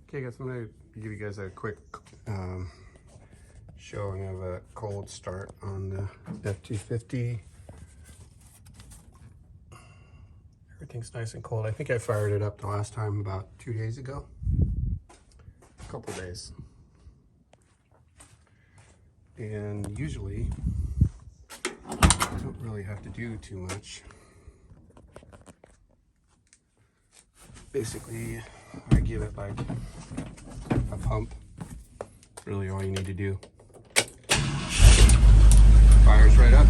Okay guys, I'm going to give you guys a quick showing of a cold start on the F-250. Everything's nice and cold. I think I fired it up the last time about 2 days ago. A couple days. And usually, I don't really have to do too much. Basically, I give it like a pump. Really all you need to do. Fires right up.